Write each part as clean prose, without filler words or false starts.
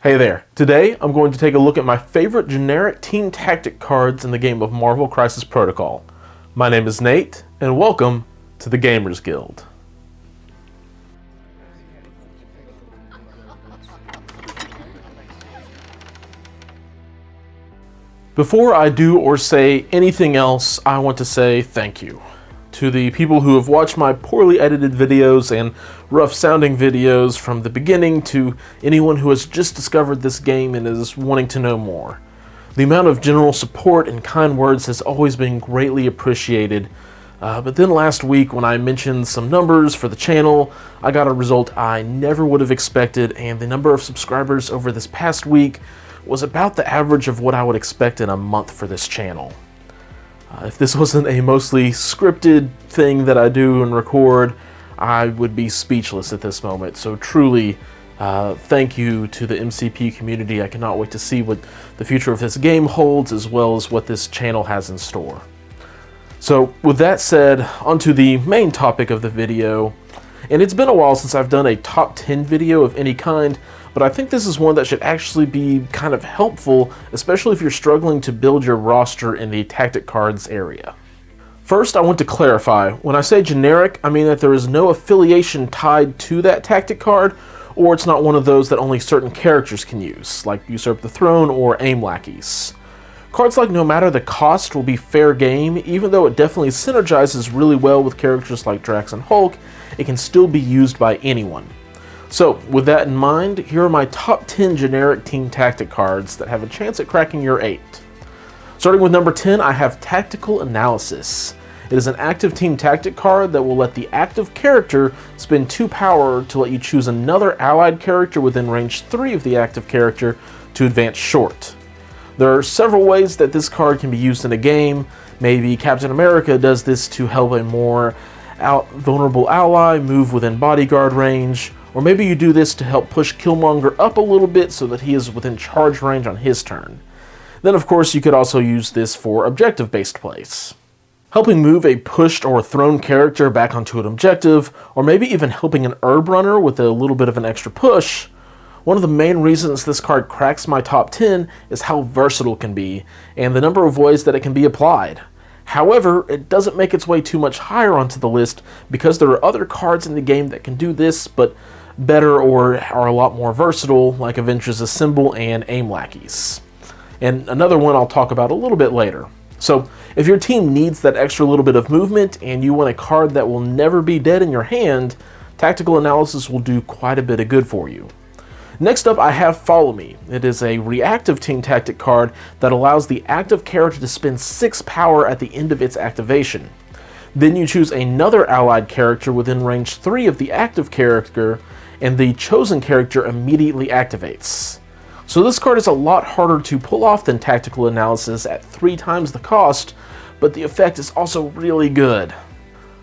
Hey there. Today, I'm going to take a look at my favorite generic team tactic cards in the game of Marvel Crisis Protocol. My name is Nate, and welcome to the Gamers Guild. Before I do or say anything else, I want to say thank you to the people who have watched my poorly edited videos and rough sounding videos from the beginning, to anyone who has just discovered this game and is wanting to know more. The amount of general support and kind words has always been greatly appreciated, but then last week when I mentioned some numbers for the channel, I got a result I never would have expected, and the number of subscribers over this past week was about the average of what I would expect in a month for this channel. If this wasn't a mostly scripted thing that I do and record, I would be speechless at this moment. So truly, thank you to the MCP community. I cannot wait to see what the future of this game holds, as well as what this channel has in store. So with that said, onto the main topic of the video. And it's been a while since I've done a top 10 video of any kind, but I think this is one that should actually be kind of helpful, especially if you're struggling to build your roster in the tactic cards area. First, I want to clarify, when I say generic, I mean that there is no affiliation tied to that tactic card, or it's not one of those that only certain characters can use, like Usurp the Throne or Aim Lackeys. Cards like No Matter the Cost will be fair game, even though it definitely synergizes really well with characters like Drax and Hulk. It can still be used by anyone. So, with that in mind, here are my top 10 generic team tactic cards that have a chance at cracking your 8. Starting with number 10, I have Tactical Analysis. It is an active team tactic card that will let the active character spend 2 power to let you choose another allied character within range 3 of the active character to advance short. There are several ways that this card can be used in a game. Maybe Captain America does this to help a more vulnerable ally move within bodyguard range, or maybe you do this to help push Killmonger up a little bit so that he is within charge range on his turn. Then of course you could also use this for objective-based plays, helping move a pushed or thrown character back onto an objective, or maybe even helping an herb runner with a little bit of an extra push. One of the main reasons this card cracks my top 10 is how versatile it can be, and the number of ways that it can be applied. However, it doesn't make its way too much higher onto the list because there are other cards in the game that can do this, but better or are a lot more versatile, like Avengers Assemble and Aim Lackeys. And another one I'll talk about a little bit later. So, if your team needs that extra little bit of movement and you want a card that will never be dead in your hand, Tactical Analysis will do quite a bit of good for you. Next up, I have Follow Me. It is a reactive team tactic card that allows the active character to spend 6 power at the end of its activation. Then you choose another allied character within range 3 of the active character, and the chosen character immediately activates. So this card is a lot harder to pull off than Tactical Analysis at 3 times the cost, but the effect is also really good.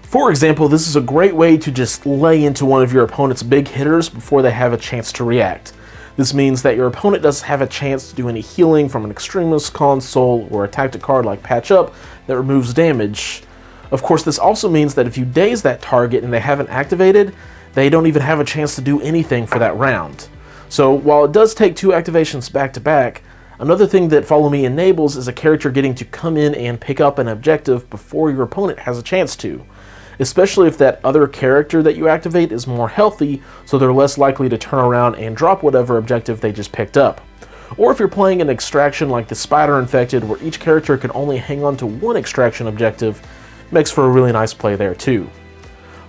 For example, this is a great way to just lay into one of your opponent's big hitters before they have a chance to react. This means that your opponent doesn't have a chance to do any healing from an Extremis console or a tactic card like Patch Up that removes damage. Of course, this also means that if you daze that target and they haven't activated, they don't even have a chance to do anything for that round. So while it does take 2 activations back to back, another thing that Follow Me enables is a character getting to come in and pick up an objective before your opponent has a chance to. Especially if that other character that you activate is more healthy, so they're less likely to turn around and drop whatever objective they just picked up. Or if you're playing an extraction like the Spider Infected, where each character can only hang on to 1 extraction objective, makes for a really nice play there too.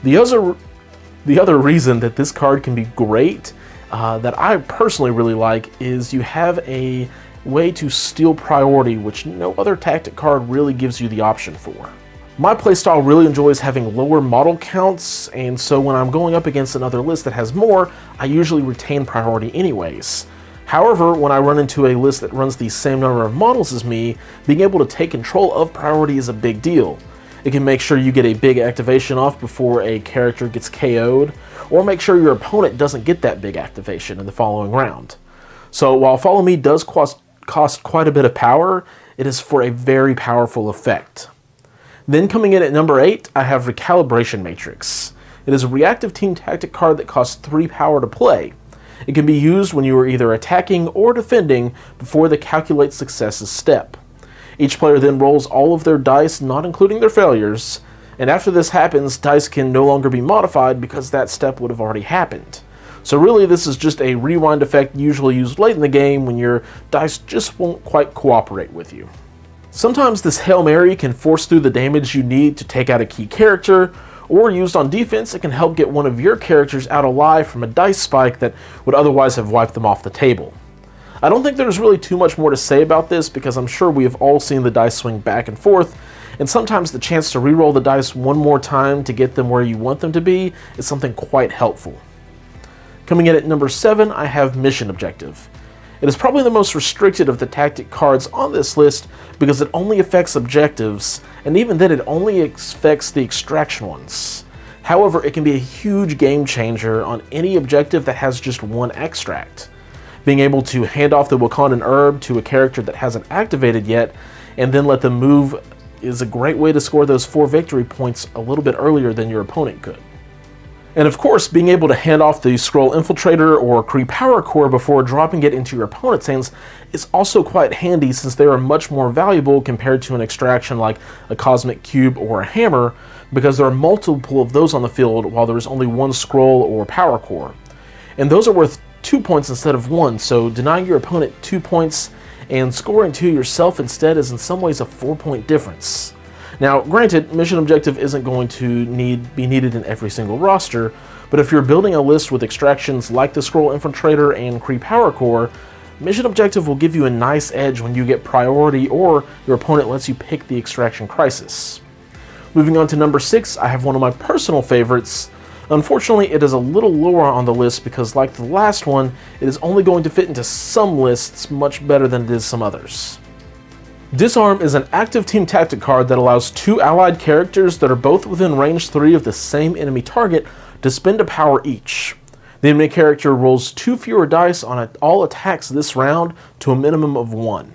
The other reason that this card can be great, that I personally really like, is you have a way to steal priority, which no other tactic card really gives you the option for. My playstyle really enjoys having lower model counts, and so when I'm going up against another list that has more, I usually retain priority anyways. However, when I run into a list that runs the same number of models as me, being able to take control of priority is a big deal. It can make sure you get a big activation off before a character gets KO'd, or make sure your opponent doesn't get that big activation in the following round. So while Follow Me does cost quite a bit of power, it is for a very powerful effect. Then coming in at number 8, I have Calibration Matrix. It is a reactive team tactic card that costs 3 power to play. It can be used when you are either attacking or defending before the calculate successes step. Each player then rolls all of their dice, not including their failures, and after this happens, dice can no longer be modified because that step would have already happened. So really, this is just a rewind effect usually used late in the game when your dice just won't quite cooperate with you. Sometimes this Hail Mary can force through the damage you need to take out a key character, or used on defense, it can help get one of your characters out alive from a dice spike that would otherwise have wiped them off the table. I don't think there's really too much more to say about this because I'm sure we have all seen the dice swing back and forth, and sometimes the chance to reroll the dice one more time to get them where you want them to be is something quite helpful. Coming in at number 7, I have Mission Objective. It is probably the most restricted of the tactic cards on this list because it only affects objectives, and even then it only affects the extraction ones. However, it can be a huge game changer on any objective that has just one extract. Being able to hand off the Wakandan herb to a character that hasn't activated yet, and then let them move, is a great way to score those 4 victory points a little bit earlier than your opponent could. And of course, being able to hand off the Scroll Infiltrator or Kree Power Core before dropping it into your opponent's hands is also quite handy since they are much more valuable compared to an extraction like a Cosmic Cube or a Hammer, because there are multiple of those on the field while there is only one Scroll or Power Core. And those are worth 2 points instead of 1, so denying your opponent 2 points and scoring 2 yourself instead is in some ways a 4-point difference. Now, granted, Mission Objective isn't going to be needed in every single roster, but if you're building a list with extractions like the Scroll Infiltrator and Kree Power Core, Mission Objective will give you a nice edge when you get priority or your opponent lets you pick the extraction crisis. Moving on to number 6, I have one of my personal favorites. Unfortunately, it is a little lower on the list because, like the last one, it is only going to fit into some lists much better than it is some others. Disarm is an active team tactic card that allows 2 allied characters that are both within range 3 of the same enemy target to spend a power each. The enemy character rolls 2 fewer dice on all attacks this round to a minimum of 1.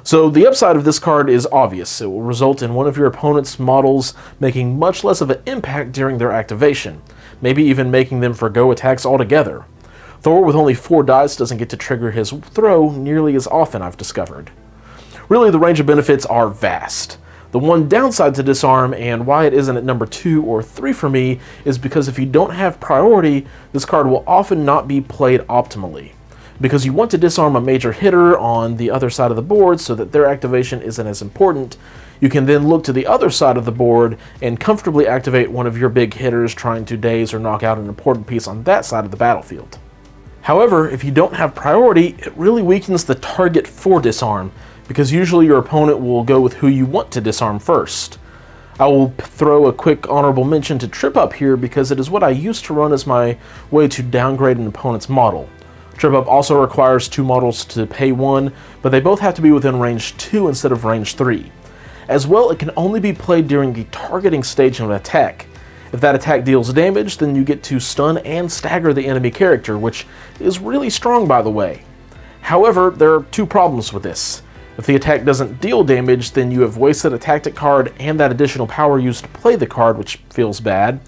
So the upside of this card is obvious. It will result in one of your opponent's models making much less of an impact during their activation, maybe even making them forgo attacks altogether. Thor with only 4 dice doesn't get to trigger his throw nearly as often, I've discovered. Really, the range of benefits are vast. The one downside to Disarm, and why it isn't at number 2 or 3 for me, is because if you don't have priority, this card will often not be played optimally. Because you want to disarm a major hitter on the other side of the board so that their activation isn't as important, you can then look to the other side of the board and comfortably activate one of your big hitters trying to daze or knock out an important piece on that side of the battlefield. However, if you don't have priority, it really weakens the target for Disarm, because usually your opponent will go with who you want to disarm first. I will throw a quick honorable mention to Trip Up here because it is what I used to run as my way to downgrade an opponent's model. Trip Up also requires 2 models to pay 1, but they both have to be within range 2 instead of range 3. As well, it can only be played during the targeting stage of an attack. If that attack deals damage, then you get to stun and stagger the enemy character, which is really strong, by the way. However, there are 2 problems with this. If the attack doesn't deal damage, then you have wasted a tactic card and that additional power used to play the card, which feels bad.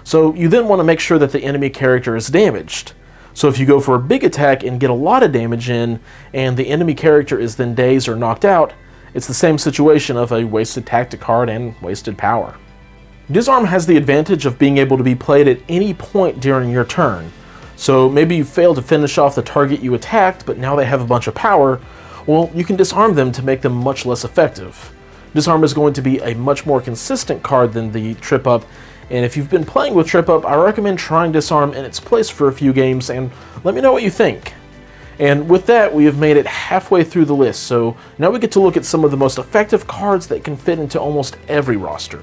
So you then want to make sure that the enemy character is damaged. So if you go for a big attack and get a lot of damage in, and the enemy character is then dazed or knocked out, it's the same situation of a wasted tactic card and wasted power. Disarm has the advantage of being able to be played at any point during your turn. So maybe you failed to finish off the target you attacked, but now they have a bunch of power. Well, you can disarm them to make them much less effective. Disarm is going to be a much more consistent card than the Trip Up, and if you've been playing with Trip Up, I recommend trying Disarm in its place for a few games and let me know what you think. And with that, we have made it halfway through the list, so now we get to look at some of the most effective cards that can fit into almost every roster.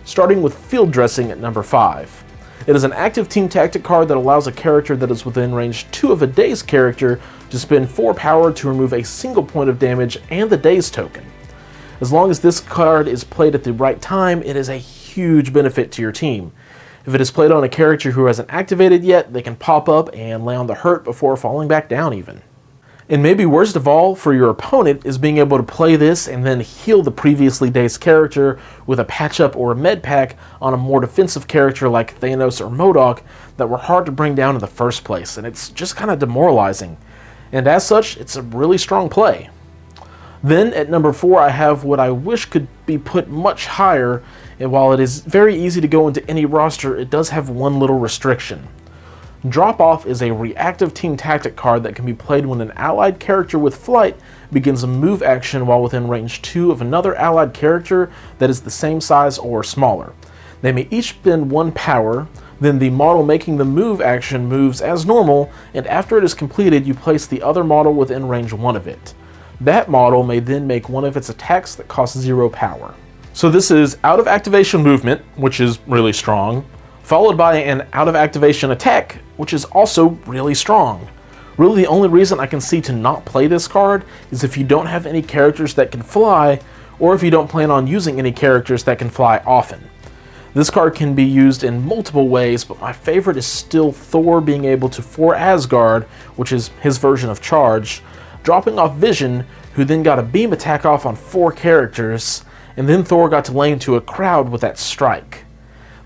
Starting with Field Dressing at number 5. It is an active team tactic card that allows a character that is within range 2 of a Daze character to spend 4 power to remove a single point of damage and the Daze token. As long as this card is played at the right time, it is a huge benefit to your team. If it is played on a character who hasn't activated yet, they can pop up and lay on the hurt before falling back down even. And maybe worst of all for your opponent is being able to play this and then heal the previously dazed character with a patch-up or a med pack on a more defensive character like Thanos or MODOK that were hard to bring down in the first place, and it's just kind of demoralizing. And as such, it's a really strong play. Then at number 4 I have what I wish could be put much higher, and while it is very easy to go into any roster, it does have one little restriction. Drop Off is a reactive team tactic card that can be played when an allied character with flight begins a move action while within range 2 of another allied character that is the same size or smaller. They may each spend 1 power, then the model making the move action moves as normal, and after it is completed you place the other model within range 1 of it. That model may then make one of its attacks that costs 0 power. So this is out of activation movement, which is really strong, followed by an out of activation attack, which is also really strong. Really the only reason I can see to not play this card is if you don't have any characters that can fly, or if you don't plan on using any characters that can fly often. This card can be used in multiple ways, but my favorite is still Thor being able to for Asgard, which is his version of charge, dropping off Vision, who then got a beam attack off on 4 characters, and then Thor got to lay into a crowd with that strike.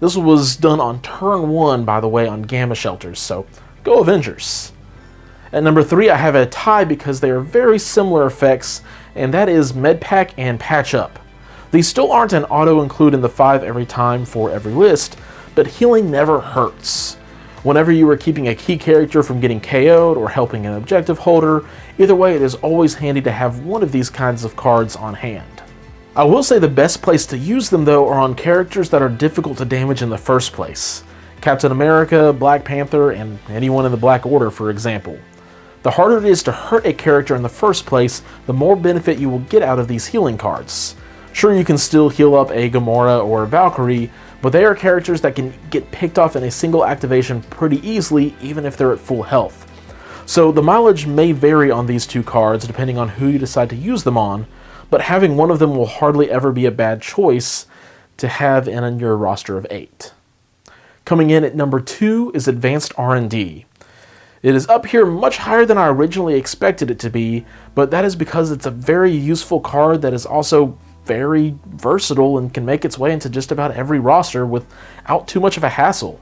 This was done on turn 1, by the way, on Gamma Shelters, so go Avengers. At number 3 I have a tie because they are very similar effects, and that is Medpack and Patch Up. These still aren't an auto-include in the 5 every time for every list, but healing never hurts. Whenever you are keeping a key character from getting KO'd or helping an objective holder, either way it is always handy to have one of these kinds of cards on hand. I will say the best place to use them though are on characters that are difficult to damage in the first place. Captain America, Black Panther, and anyone in the Black Order for example. The harder it is to hurt a character in the first place, the more benefit you will get out of these healing cards. Sure, you can still heal up a Gamora or a Valkyrie, but they are characters that can get picked off in a single activation pretty easily even if they're at full health. So the mileage may vary on these two cards depending on who you decide to use them on, but having one of them will hardly ever be a bad choice to have in your roster of 8. Coming in at number 2 is Advanced R&D. It is up here much higher than I originally expected it to be, but that is because it's a very useful card that is also very versatile and can make its way into just about every roster without too much of a hassle.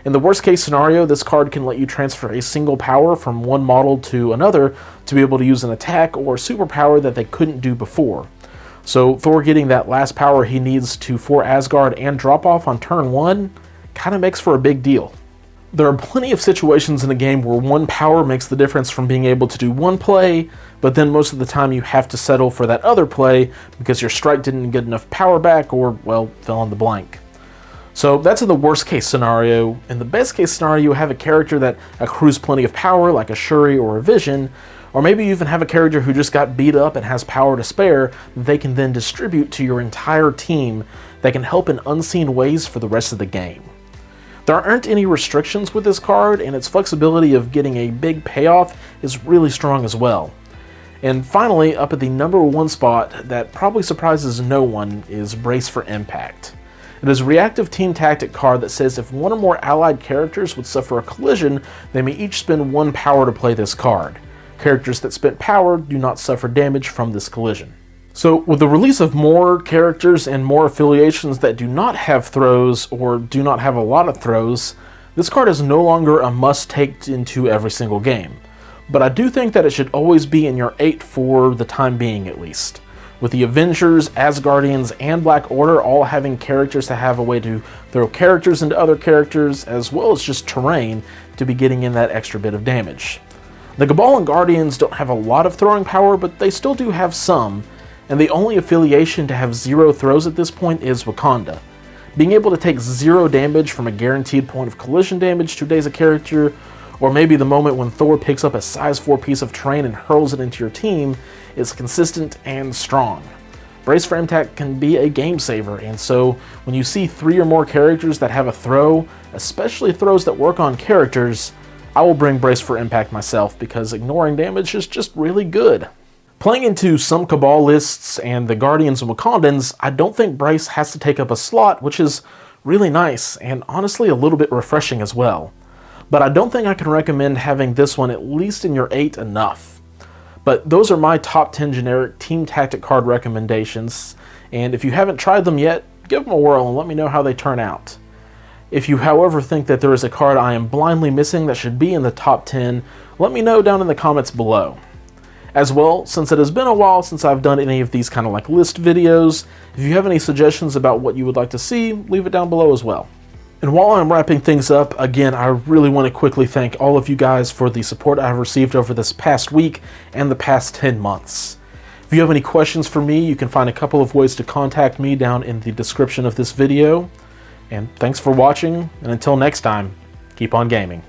In the worst case scenario, this card can let you transfer a single power from one model to another to be able to use an attack or superpower that they couldn't do before. So Thor getting that last power he needs to for Asgard and drop off on turn 1 kind of makes for a big deal. There are plenty of situations in the game where one power makes the difference from being able to do one play, but then most of the time you have to settle for that other play because your strike didn't get enough power back or, well, fill in the blank. So that's in the worst case scenario. In the best case scenario, you have a character that accrues plenty of power like a Shuri or a Vision, or maybe you even have a character who just got beat up and has power to spare that they can then distribute to your entire team that can help in unseen ways for the rest of the game. There aren't any restrictions with this card, and its flexibility of getting a big payoff is really strong as well. And finally, up at the number 1 spot that probably surprises no one is Brace for Impact. It is a reactive team tactic card that says if one or more allied characters would suffer a collision, they may each spend 1 power to play this card. Characters that spent power do not suffer damage from this collision. So with the release of more characters and more affiliations that do not have throws or do not have a lot of throws, this card is no longer a must-take into every single game. But I do think that it should always be in your 8 for the time being at least. With the Avengers, Asgardians, and Black Order all having characters to have a way to throw characters into other characters, as well as just terrain to be getting in that extra bit of damage. The Cabal and Guardians don't have a lot of throwing power, but they still do have some, and the only affiliation to have 0 throws at this point is Wakanda. Being able to take 0 damage from a guaranteed point of collision damage to daze a character, or maybe the moment when Thor picks up a size 4 piece of terrain and hurls it into your team, is consistent and strong. Brace for Impact can be a game saver, and so when you see 3 or more characters that have a throw, especially throws that work on characters, I will bring Brace for Impact myself because ignoring damage is just really good. Playing into some Cabal lists and the Guardians and Wakandans, I don't think Brace has to take up a slot, which is really nice and honestly a little bit refreshing as well. But I don't think I can recommend having this one at least in your 8 enough. But those are my top 10 generic team tactic card recommendations, and if you haven't tried them yet, give them a whirl and let me know how they turn out. If you, however, think that there is a card I am blindly missing that should be in the top 10, let me know down in the comments below. As well, since it has been a while since I've done any of these kind of like list videos, if you have any suggestions about what you would like to see, leave it down below as well. And while I'm wrapping things up, again, I really want to quickly thank all of you guys for the support I've received over this past week and the past 10 months. If you have any questions for me, you can find a couple of ways to contact me down in the description of this video. And thanks for watching, and until next time, keep on gaming.